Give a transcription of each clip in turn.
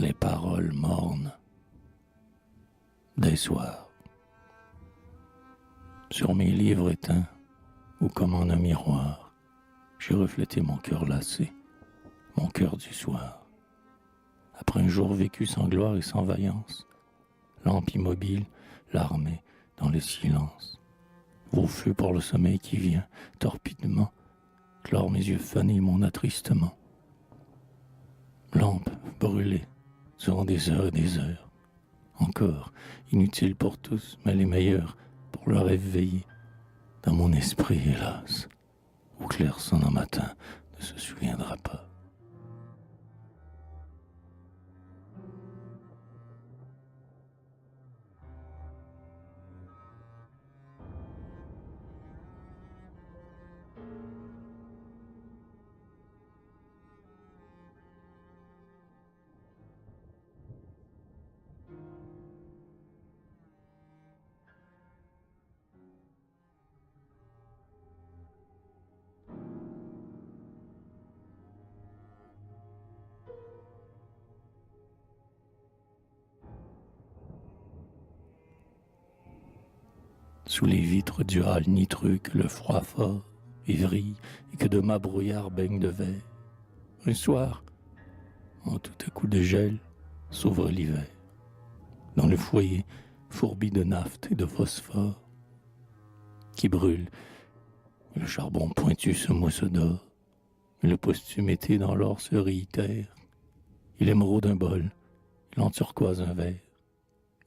les paroles mornes des soirs. Sur mes livres éteints, ou comme en un miroir, j'ai reflété mon cœur lassé, mon cœur du soir. Après un jour vécu sans gloire et sans vaillance, lampe immobile, l'armée dans le silence. Vos feux pour le sommeil qui vient, torpidement, clore mes yeux fanés mon attristement. Lampe brûlée durant des heures et des heures. Encore, inutile pour tous, mais les meilleurs pour le rêve veillé. Dans mon esprit, hélas, où clair sonne en matin ne se souviendra pas. Sous les vitres du hall nitreux que le froid fort vrille et que de ma brouillard baigne de verre. Un soir, en tout à coup de gel, s'ouvre l'hiver. Dans le foyer fourbi de naphte et de phosphore qui brûle, et le charbon pointu se mousse d'or, et le posthume été dans l'or se réitère. Il émeraude un bol, il en turquoise un verre,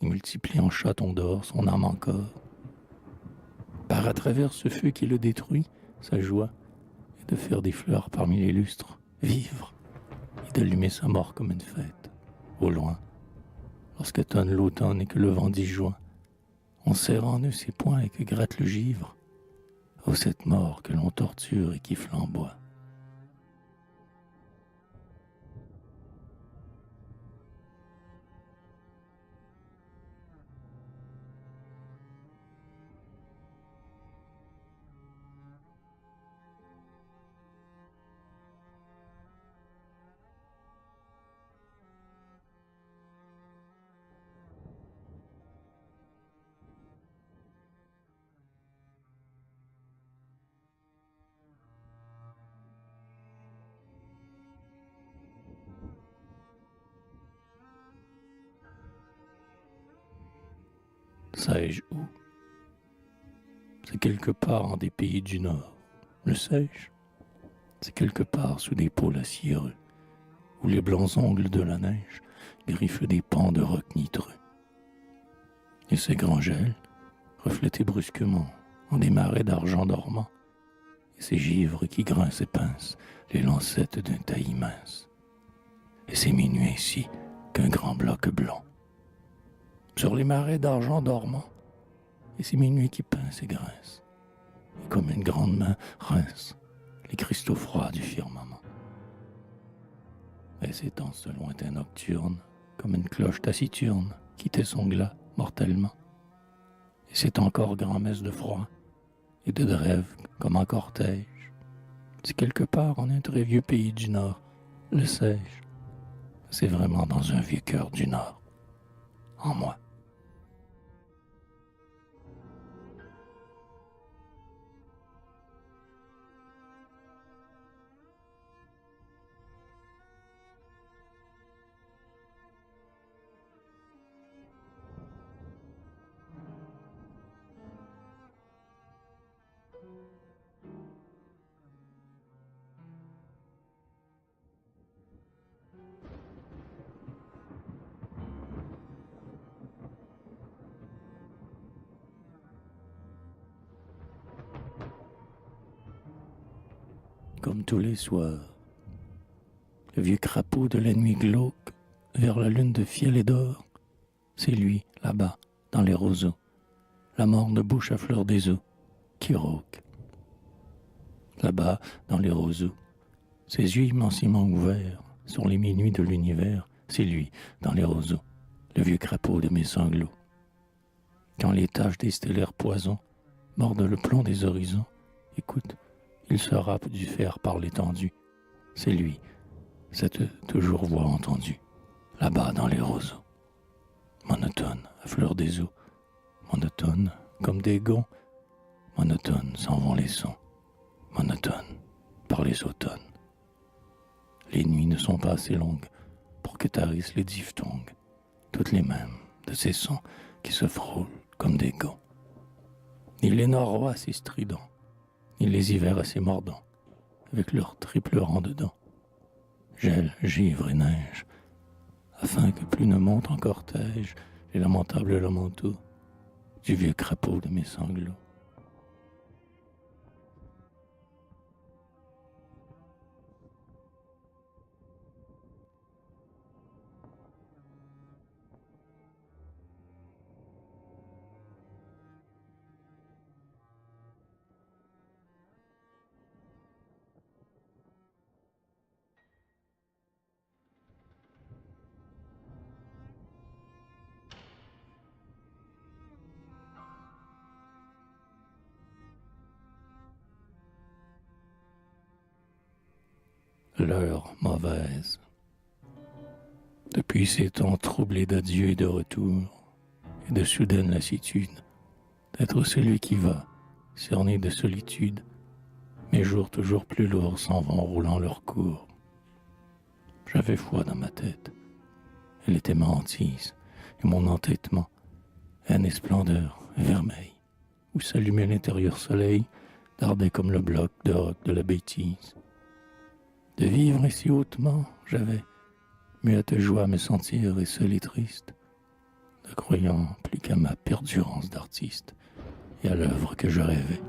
il multiplie en chaton d'or son âme encore. Par à travers ce feu qui le détruit, sa joie est de faire des fleurs parmi les lustres, vivre, et d'allumer sa mort comme une fête, au loin. Lorsque tonne l'automne et que le vent disjoint, on serre en eux ses poings et que gratte le givre, ô cette mort que l'on torture et qui flamboie. Sais-je où? C'est quelque part en des pays du Nord. Le sais-je? C'est quelque part sous des pôles aciéreux, où les blancs ongles de la neige griffent des pans de roc nitreux. Et ces grands gels, reflétés brusquement en des marais d'argent dormant, et ces givres qui grincent et pincent les lancettes d'un taillis mince. Et ces minuits ainsi qu'un grand bloc blanc. Sur les marais d'argent dormant, et ces minuits qui pincent et grincent, et comme une grande main rince les cristaux froids du firmament. Et s'étend ce lointain nocturne, comme une cloche taciturne, quittait son glas mortellement. Et c'est encore grand-messe de froid, et de rêve comme en cortège. C'est quelque part en un très vieux pays du Nord, le sais-je. C'est vraiment dans un vieux cœur du Nord, en moi. Comme tous les soirs, le vieux crapaud de la nuit glauque, vers la lune de fiel et d'or, c'est lui, là-bas, dans les roseaux, la morne bouche à fleur des eaux, qui rauque. Là-bas, dans les roseaux, ses yeux immensément ouverts, sur les minuits de l'univers, c'est lui, dans les roseaux, le vieux crapaud de mes sanglots. Quand les taches des stellaires poisons mordent le plomb des horizons, écoute, il se râpe du fer par l'étendue. C'est lui, cette toujours voix entendue, là-bas dans les roseaux. Monotone à fleur des eaux, monotone comme des gonds, monotone s'en vont les sons, monotone par les automnes. Les nuits ne sont pas assez longues pour que tarissent les diphtongues, toutes les mêmes de ces sons qui se frôlent comme des gants. Ni les norois assez stridents, ni les hivers assez mordants, avec leur triple rang de dents. Gel, givre et neige, afin que plus ne montent en cortège les lamentables lamentaux du vieux crapaud de mes sanglots. L'heure mauvaise. Depuis ces temps troublés d'adieu et de retour, et de soudaine lassitude, d'être celui qui va, cerné de solitude, mes jours toujours plus lourds s'en vont roulant leur cours. J'avais foi dans ma tête, elle était ma hantise, et mon entêtement, haine et splendeur, vermeil, où s'allumait l'intérieur soleil, dardait comme le bloc de roc de la bêtise. De vivre si hautement, j'avais muette joie à me sentir et seul et triste, ne croyant plus qu'à ma perdurance d'artiste et à l'œuvre que je rêvais.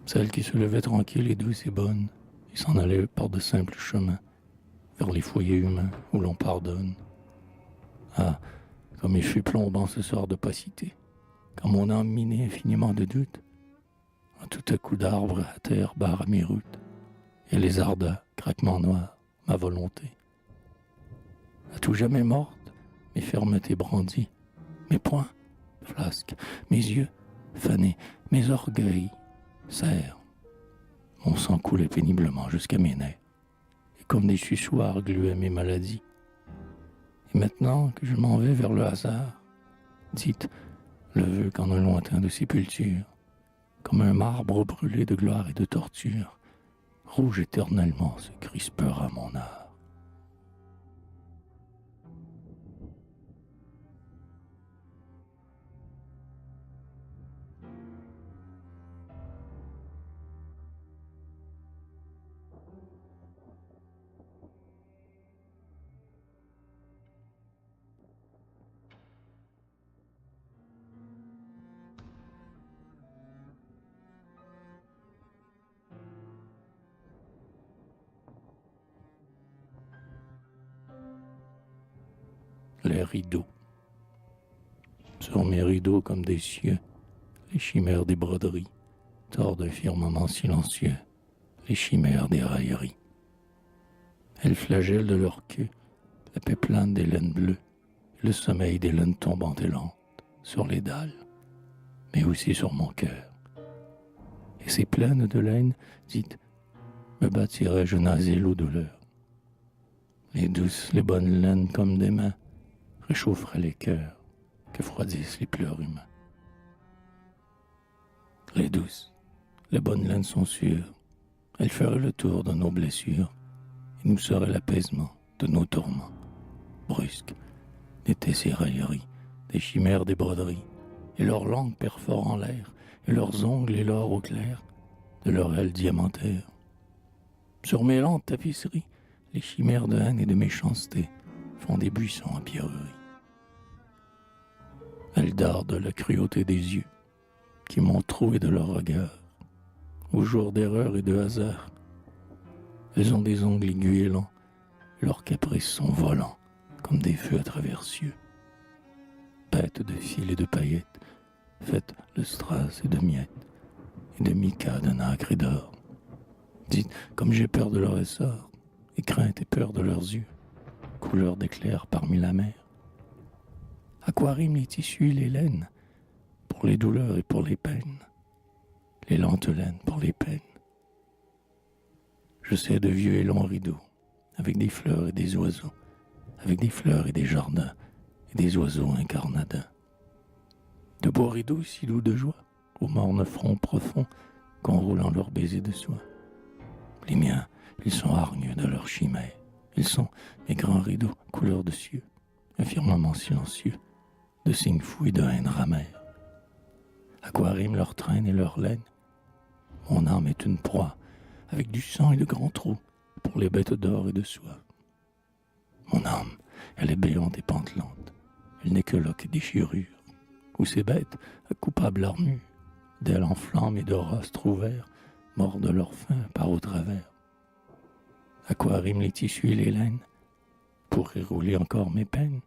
Celle qui se levait tranquille et douce et bonne, et s'en allait par de simples chemins, vers les foyers humains où l'on pardonne. Ah, comme il fut plombant ce soir d'opacité, quand mon âme minait infiniment de doutes, un tout à coup d'arbre à terre barra mes routes, et les arda, craquement noirs, ma volonté. À tout jamais morte, mes fermetés brandies, mes poings, flasques, mes yeux, fanés, mes orgueils, serres. Mon sang coulait péniblement jusqu'à mes nerfs, et comme des chuchoirs gluaient mes maladies. Et maintenant que je m'en vais vers le hasard, dites le vœu qu'en un lointain de sépulture, comme un marbre brûlé de gloire et de torture, rouge éternellement se crispera mon art. Les rideaux. Sur mes rideaux comme des cieux, les chimères des broderies, tordent d'un firmament silencieux, les chimères des railleries. Elles flagellent de leur queue la paix plane des laines bleues, le sommeil des laines tombantes et lentes sur les dalles, mais aussi sur mon cœur. Et ces plaines de laine, dites, me bâtirais-je un asile aux douleurs. Les douces, les bonnes laines comme des mains réchaufferaient les cœurs que froidissent les pleurs humains. Les douces, les bonnes laines sont sûres, elles feraient le tour de nos blessures et nous seraient l'apaisement de nos tourments. Brusques n'étaient ces railleries, des chimères des broderies, et leurs langues perforant l'air, et leurs ongles et l'or au clair de leurs ailes diamantaires. Sur mes lentes tapisseries, les chimères de haine et de méchanceté font des buissons en pierreries. Elles dardent la cruauté des yeux qui m'ont troué de leur regard. Au jour d'erreur et de hasard, elles ont des ongles aigus et lents, et leurs caprices sont volants comme des feux à travers cieux. Bêtes de fil et de paillettes, faites de strass et de miettes, et de mica, de nacre et d'or. Dites, comme j'ai peur de leur essor, et crainte et peur de leurs yeux, couleur d'éclairs parmi la mer. À quoi riment les tissus et les laines, pour les douleurs et pour les peines, les lentes laines pour les peines. Je sais de vieux et longs rideaux, avec des fleurs et des oiseaux, avec des fleurs et des jardins, et des oiseaux incarnadins. De beaux rideaux si doux de joie, aux mornes fronts profonds, qu'enroulant leurs baisers de soie. Les miens, ils sont hargneux de leur chimère, ils sont mes grands rideaux couleur de cieux, un firmament silencieux, de signes fous et de haine ramère. À quoi riment leur traîne et leur laine? Mon âme est une proie, avec du sang et de grands trous, pour les bêtes d'or et de soie. Mon âme, elle est béante et pantelante, elle n'est que loque et déchirure, où ces bêtes, à coupable armure, d'ailes en flammes et de rostres ouverts, mordent leur faim par au travers. À quoi riment les tissus et les laines? Pour y rouler encore mes peines.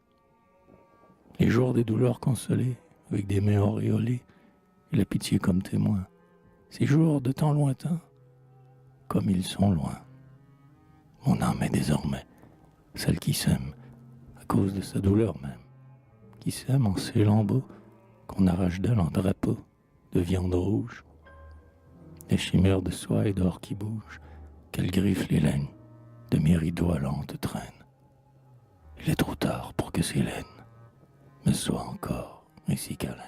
Les jours des douleurs consolées, avec des mains auréolées, et la pitié comme témoin. Ces jours de temps lointain, comme ils sont loin. Mon âme est désormais celle qui s'aime, à cause de sa douleur même, qui s'aime en ces lambeaux qu'on arrache d'elle en drapeau de viande rouge. Les chimères de soie et d'or qui bougent, qu'elle griffe les laines de mes rideaux à lente traîne. Il est trop tard pour que ces laines me soient encore ainsi câlines.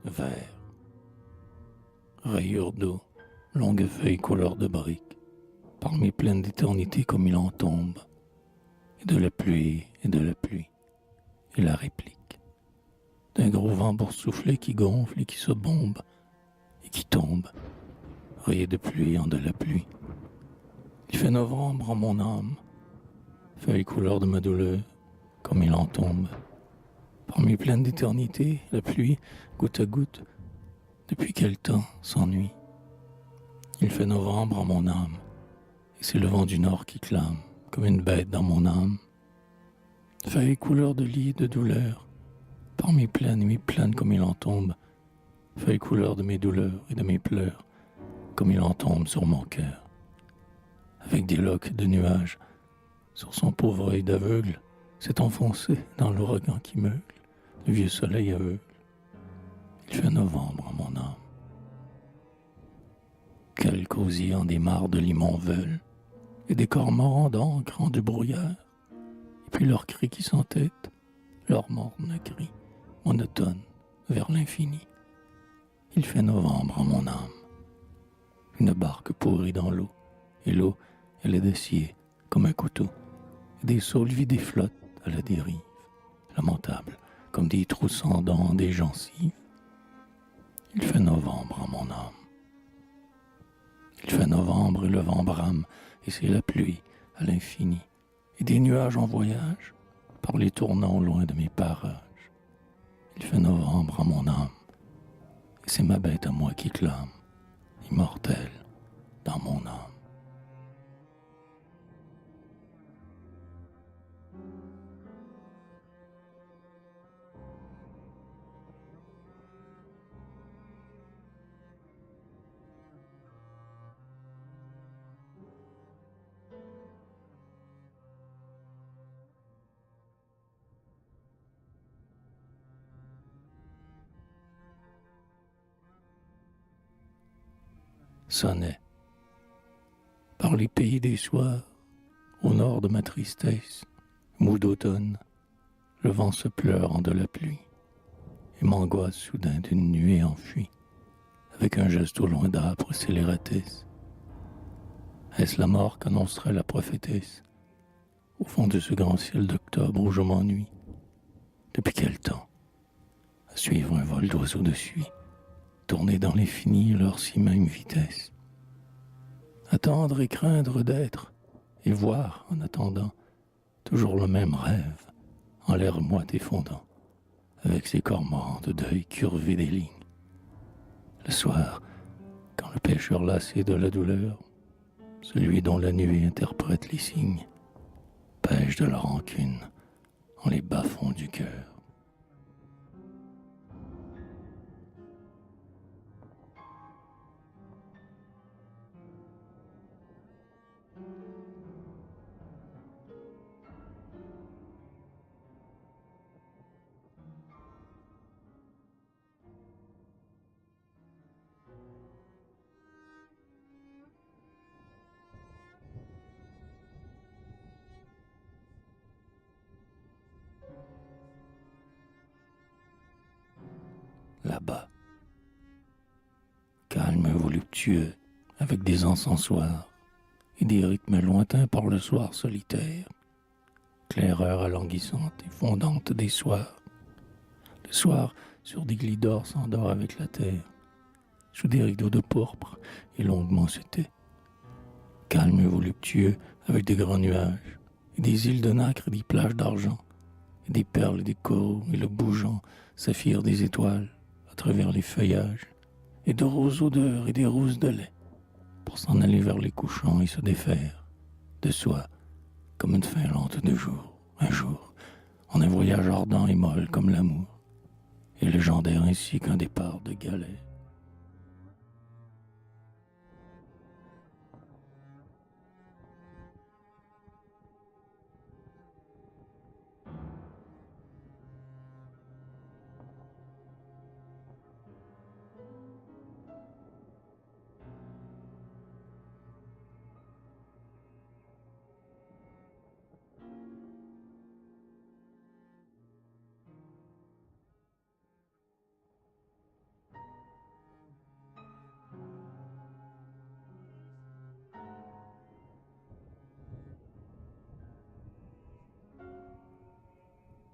Vert, rayures d'eau, longues feuilles couleur de brique, parmi pleines d'éternité comme il en tombe, et de la pluie, et la réplique, d'un gros vent boursouflé qui gonfle et qui se bombe, et qui tombe, rayé de pluie en de la pluie. Il fait novembre en mon âme, feuilles couleur de ma douleur, comme il en tombe. Parmi pleines d'éternité, la pluie, goutte à goutte, depuis quel temps s'ennuie. Il fait novembre en mon âme, et c'est le vent du nord qui clame, comme une bête dans mon âme. Feuilles couleur de lit de douleur, parmi pleines, mi-pleines comme il en tombe. Feuilles couleur de mes douleurs et de mes pleurs, comme il en tombe sur mon cœur. Avec des loques de nuages, sur son pauvre œil d'aveugle, s'est enfoncé dans l'ouragan qui meule, le vieux soleil aveugle. Il fait novembre en mon âme. Quel causillant des mares de limon veulent, et des cormorans d'encre en du brouillard, et puis leurs cris qui s'entêtent, leurs mornes cris, monotones, vers l'infini. Il fait novembre en mon âme. Une barque pourrie dans l'eau, et l'eau, elle est d'acier, comme un couteau, et des saules vides flottent à la dérive, lamentables, comme des trous sans dents des gencives. Il fait novembre en mon âme. Il fait novembre et le vent brame, et c'est la pluie à l'infini, et des nuages en voyage, par les tournants loin de mes parages. Il fait novembre en mon âme, et c'est ma bête à moi qui clame, immortelle dans mon âme. Sonnait. Par les pays des soirs, au nord de ma tristesse, mou d'automne, le vent se pleure en de la pluie, et m'angoisse soudain d'une nuée enfuie, avec un geste au loin d'âpre scélératesse. Est-ce la mort qu'annoncerait la prophétesse, au fond de ce grand ciel d'octobre où je m'ennuie? Depuis quel temps, à suivre un vol d'oiseaux de suie, tourner dans l'infini leur si même vitesse. Attendre et craindre d'être, et voir en attendant toujours le même rêve, en l'air moite et fondant, avec ses corps morts de deuil curvés des lignes. Le soir, quand le pêcheur lassé de la douleur, celui dont la nuée interprète les signes, pêche de la rancune en les bas-fonds du cœur. Là-bas, calme voluptueux, avec des encensoirs et des rythmes lointains par le soir solitaire, claireur alanguissante et fondante des soirs. Le soir, sur des lits d'or, s'endort avec la terre, sous des rideaux de pourpre et longuement se tait. Calme voluptueux, avec des grands nuages, et des îles de nacre et des plages d'argent, et des perles et des coraux, et le bougeant saphir des étoiles à travers les feuillages, et de roses odeurs et des roses de lait, pour s'en aller vers les couchants et se défaire de soi, comme une fin lente de jour, un jour, en un voyage ardent et molle comme l'amour, et légendaire ainsi qu'un départ de galets.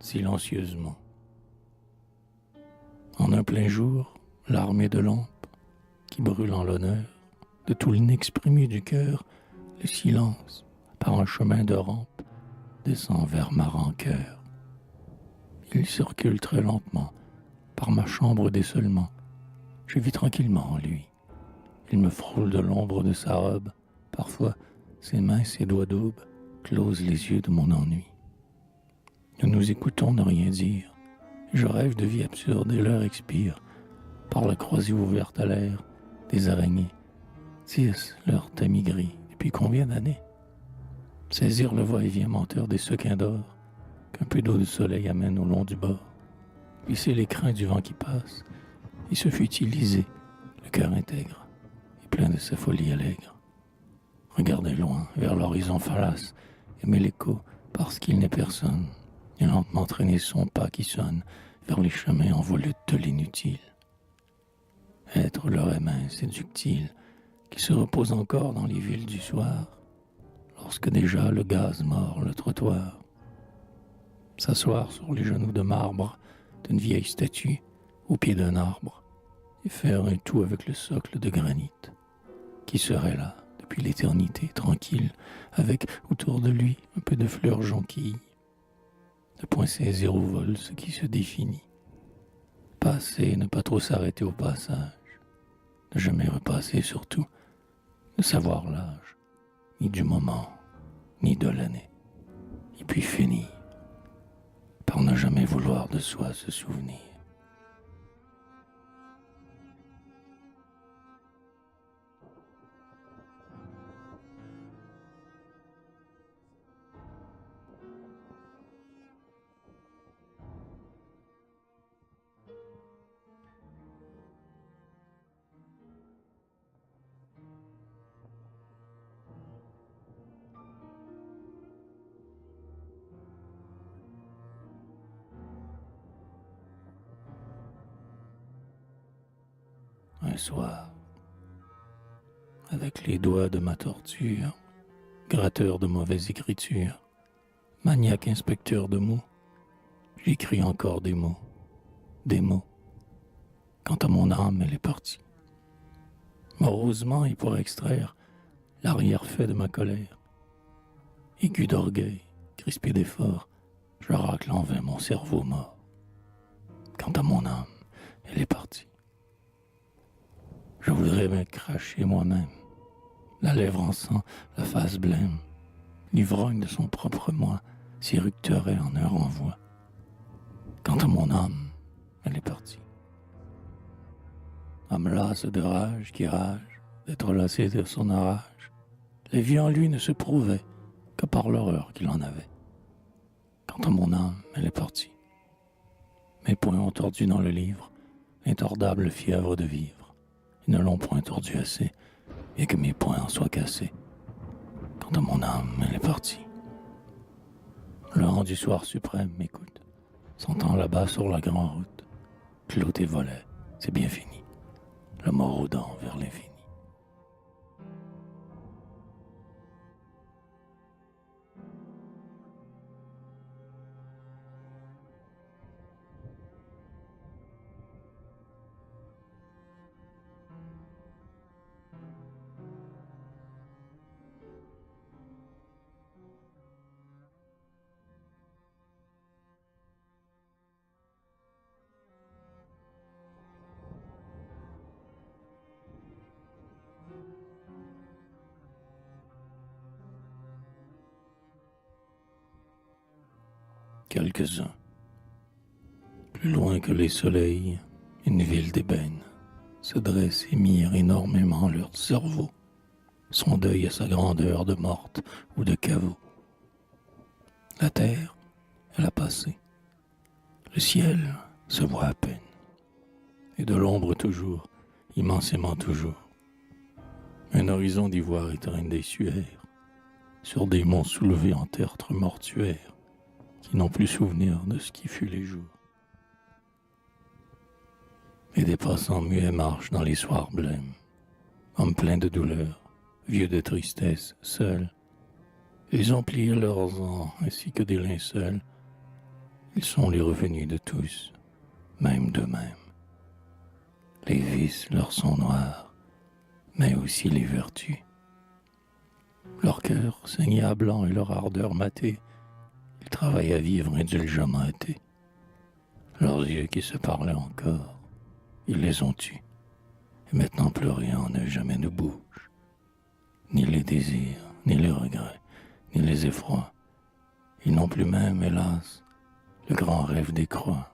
Silencieusement. En un plein jour, l'armée de lampes qui brûle en l'honneur de tout l'inexprimé du cœur, le silence, par un chemin de rampe, descend vers ma rancœur. Il circule très lentement, par ma chambre d'isolement. Je vis tranquillement en lui. Il me frôle de l'ombre de sa robe. Parfois, ses mains, ses doigts d'aube closent les yeux de mon ennui. Nous nous écoutons ne rien dire. Je rêve de vie absurde et l'heure expire. Par la croisée ouverte à l'air, des araignées tissent leur tamis gris. Depuis combien d'années? Saisir le va-et-vient menteur des sequins d'or qu'un peu d'eau de soleil amène au long du bord. Visser les crins du vent qui passe et se futiliser, le cœur intègre et plein de sa folie allègre. Regarder loin, vers l'horizon fallace, aimer l'écho parce qu'il n'est personne, et lentement traîner son pas qui sonne vers les chemins en volute de l'inutile. Être l'oreille mince et ductile qui se repose encore dans les villes du soir, lorsque déjà le gaz mord le trottoir. S'asseoir sur les genoux de marbre d'une vieille statue au pied d'un arbre et faire un tout avec le socle de granit qui serait là depuis l'éternité tranquille avec autour de lui un peu de fleurs jonquilles. Ne point saisir au vol ce qui se définit. Passer, ne pas trop s'arrêter au passage. Ne jamais repasser surtout. Ne savoir l'âge, ni du moment, ni de l'année. Et puis finir par ne jamais vouloir de soi se souvenir. Un soir, avec les doigts de ma torture, gratteur de mauvaise écriture, maniaque inspecteur de mots, j'écris encore des mots. Quant à mon âme, elle est partie. Morosement, et pour extraire l'arrière-fait de ma colère, aigu d'orgueil, crispé d'effort, je racle qu'il en vint mon cerveau mort. Quant à mon âme, elle est partie. Je voudrais me cracher moi-même, la lèvre en sang, la face blême, l'ivrogne de son propre moi s'éructerait en un renvoi. Quant à mon âme, elle est partie. Âme lasse de rage qui rage, d'être lassée de son orage, la vie en lui ne se prouvait que par l'horreur qu'il en avait. Quant à mon âme, elle est partie. Mes poings ont tordu dans le livre l'intordable fièvre de vivre. Ils ne l'ont point tordu assez, bien que mes poings en soient cassés. Quant à mon âme, elle est partie. Le vent du soir suprême m'écoute, s'entend là-bas sur la grande route. Clos et volet, c'est bien fini. Le mort rôdant vers l'infini. Quelques-uns. Plus loin que les soleils, une ville d'ébène se dresse et mire énormément leur cerveau, son deuil à sa grandeur de morte ou de caveau. La terre, elle a passé. Le ciel se voit à peine. Et de l'ombre toujours, immensément toujours. Un horizon d'ivoire étreint des suaires, sur des monts soulevés en tertre mortuaire, qui n'ont plus souvenir de ce qui fut les jours. Et des passants muets marchent dans les soirs blêmes, hommes pleins de douleur, vieux de tristesse, seuls. Ils ont plié leurs ans ainsi que des linceuls. Ils sont les revenus de tous, même d'eux-mêmes. Les vices leur sont noirs, mais aussi les vertus. Leur cœur saigné à blanc et leur ardeur matée, ils travaillent à vivre indulgemment hâtés. Leurs yeux qui se parlaient encore, ils les ont eus, et maintenant plus rien ne jamais ne bouge. Ni les désirs, ni les regrets, ni les effrois. Ils n'ont plus même, hélas, le grand rêve des croix,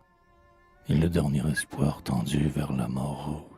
ni le dernier espoir tendu vers la mort rouge.